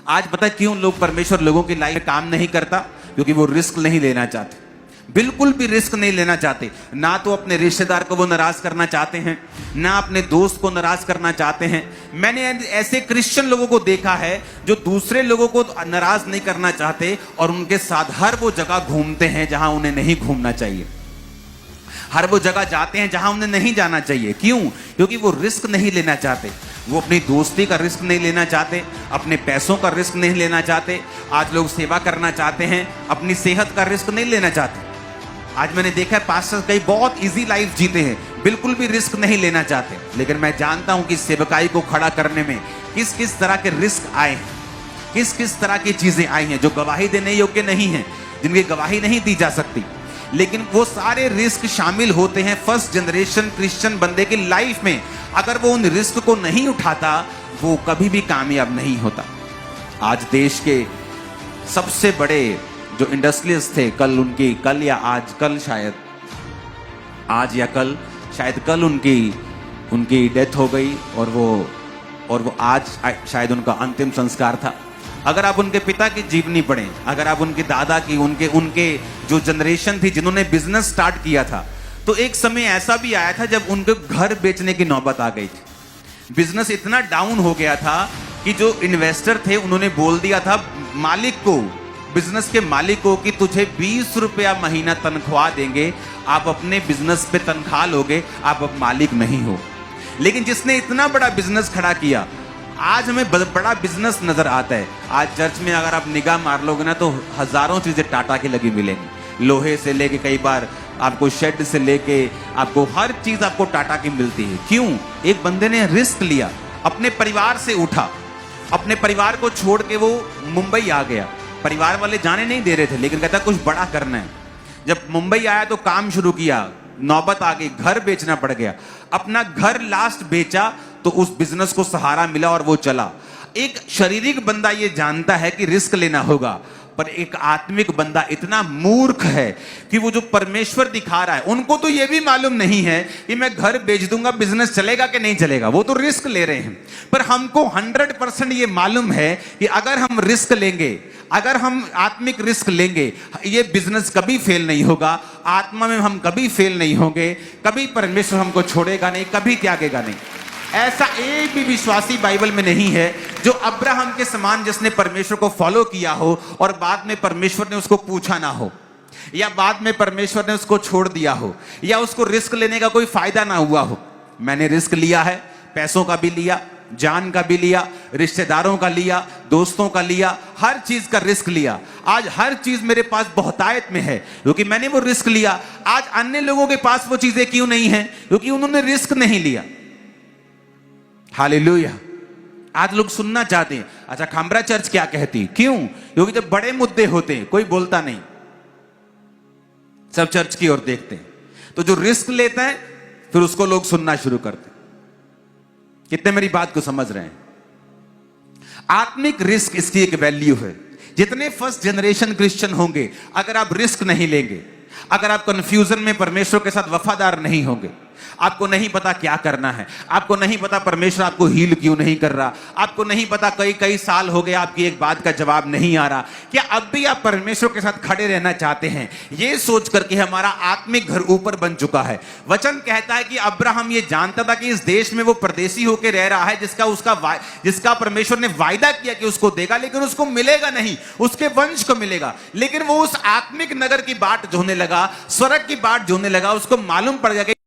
आज पता है क्यों लोग परमेश्वर लोगों की लाइफ में काम नहीं करता? क्योंकि वो रिस्क नहीं लेना चाहते, बिल्कुल भी रिस्क नहीं लेना चाहते। ना तो अपने रिश्तेदार को वो नाराज करना चाहते हैं, ना अपने दोस्त को नाराज करना चाहते हैं। मैंने ऐसे क्रिश्चियन लोगों को देखा है जो दूसरे लोगों को नाराज नहीं करना चाहते और उनके साथ हर वो जगह घूमते हैं जहां उन्हें नहीं घूमना चाहिए, हर वो जगह जाते हैं जहां उन्हें नहीं जाना चाहिए। क्यों? क्योंकि वो रिस्क नहीं लेना चाहते। वो अपनी दोस्ती का रिस्क नहीं लेना चाहते, अपने पैसों का रिस्क नहीं लेना चाहते। आज लोग सेवा करना चाहते हैं, अपनी सेहत का रिस्क नहीं लेना चाहते। आज मैंने देखा है पास्टर कई बहुत इजी लाइफ जीते हैं, बिल्कुल भी रिस्क नहीं लेना चाहते। लेकिन मैं जानता हूं कि सेवकाई को खड़ा करने में किस किस तरह के रिस्क आए हैं, किस किस तरह की चीजें आई हैं जो गवाही देने योग्य नहीं है, जिनकी गवाही नहीं दी जा सकती। लेकिन वो सारे रिस्क शामिल होते हैं फर्स्ट जनरेशन क्रिश्चियन बंदे की लाइफ में। अगर वो उन रिस्क को नहीं उठाता वो कभी भी कामयाब नहीं होता। आज देश के सबसे बड़े जो इंडस्ट्रियलिस्ट थे, कल या शायद कल उनकी डेथ हो गई और वो आज शायद उनका अंतिम संस्कार था। अगर आप उनके पिता की जीवनी पढ़ें, अगर आप उनके दादा की, उनके जो जनरेशन थी जिन्होंने बिजनेस स्टार्ट किया था, तो एक समय ऐसा भी आया था जब उनके घर बेचने की नौबत आ गई थी। बिजनेस इतना डाउन हो गया था कि जो इन्वेस्टर थे उन्होंने बोल दिया था मालिक को, बिजनेस के मालिक को, कि तुझे 20 रुपया महीना तनख्वाह देंगे, आप अपने बिजनेस पे तनख्वाह लोगे, आप अब मालिक नहीं हो। लेकिन जिसने इतना बड़ा बिजनेस खड़ा किया, आज हमें बड़ा बिजनेस नजर आता है। आज चर्च में अगर आप निगाह मार लोगे ना तो हजारों चीजें टाटा की लगी मिलेंगी, लोहे से लेके कई बार आपको शेड से लेके आपको हर चीज आपको टाटा की मिलती है। क्यों? एक बंदे ने रिस्क लिया, अपने परिवार से उठा, अपने परिवार को छोड़ के वो मुंबई आ गया। परिवार वाले जाने नहीं दे रहे थे, लेकिन कहता कुछ बड़ा करना है। जब मुंबई आया तो काम शुरू किया, नौबत आ गई, घर बेचना पड़ गया। अपना घर लास्ट बेचा तो उस बिजनेस को सहारा मिला और वो चला। एक शारीरिक बंदा ये जानता है कि रिस्क लेना होगा, पर एक आत्मिक बंदा इतना मूर्ख है कि वो जो परमेश्वर दिखा रहा है, उनको तो ये भी मालूम नहीं है कि मैं घर बेच दूंगा बिजनेस चलेगा कि नहीं चलेगा। वो तो रिस्क ले रहे हैं, पर हमको 100% ये मालूम है कि अगर हम रिस्क लेंगे, अगर हम आत्मिक रिस्क लेंगे, ये बिजनेस कभी फेल नहीं होगा, आत्मा में हम कभी फेल नहीं होंगे, कभी परमेश्वर हमको छोड़ेगा नहीं, कभी त्यागेगा नहीं। ऐसा एक भी विश्वासी बाइबल में नहीं है जो अब्राहम के समान, जिसने परमेश्वर को फॉलो किया हो और बाद में परमेश्वर ने उसको पूछा ना हो, या बाद में परमेश्वर ने उसको छोड़ दिया हो, या उसको रिस्क लेने का कोई फायदा ना हुआ हो। मैंने रिस्क लिया है, पैसों का भी लिया, जान का भी लिया, रिश्तेदारों का लिया, दोस्तों का लिया, हर चीज का रिस्क लिया। आज हर चीज मेरे पास बहुतायत में है क्योंकि मैंने वो रिस्क लिया। आज अन्य लोगों के पास वो चीजें क्यों नहीं है? क्योंकि उन्होंने रिस्क नहीं लिया। हालेलुया। आज लोग सुनना चाहते हैं, अच्छा खामरा चर्च क्या कहती? क्यों? क्योंकि जब बड़े मुद्दे होते हैं कोई बोलता नहीं, सब चर्च की ओर देखते हैं। तो जो रिस्क लेता है फिर उसको लोग सुनना शुरू करते हैं। कितने मेरी बात को समझ रहे हैं? आत्मिक रिस्क, इसकी एक वैल्यू है। जितने फर्स्ट जनरेशन क्रिश्चियन होंगे, अगर आप रिस्क नहीं लेंगे, अगर आप कंफ्यूजन में परमेश्वर के साथ वफादार नहीं होंगे, आपको नहीं पता क्या करना है, आपको नहीं पता परमेश्वर आपको हील क्यों नहीं कर रहा, आपको नहीं पता कई साल हो गए आपकी एक बात का जवाब नहीं आ रहा, क्या अब भी आप परमेश्वर के साथ खड़े रहना चाहते हैं? ये सोच करके हमारा आत्मिक घर ऊपर बन चुका है। वचन कहता है कि अब्राहम ये जानता था कि इस देश में वो परदेसी होकर रह रहा है, जिसका परमेश्वर ने वायदा किया कि उसको देगा, लेकिन उसको मिलेगा नहीं, उसके वंश को मिलेगा। लेकिन वो उस आत्मिक नगर की बाट जोने लगा, स्वर्ग की बाट जोने लगा। उसको मालूम पड़ गया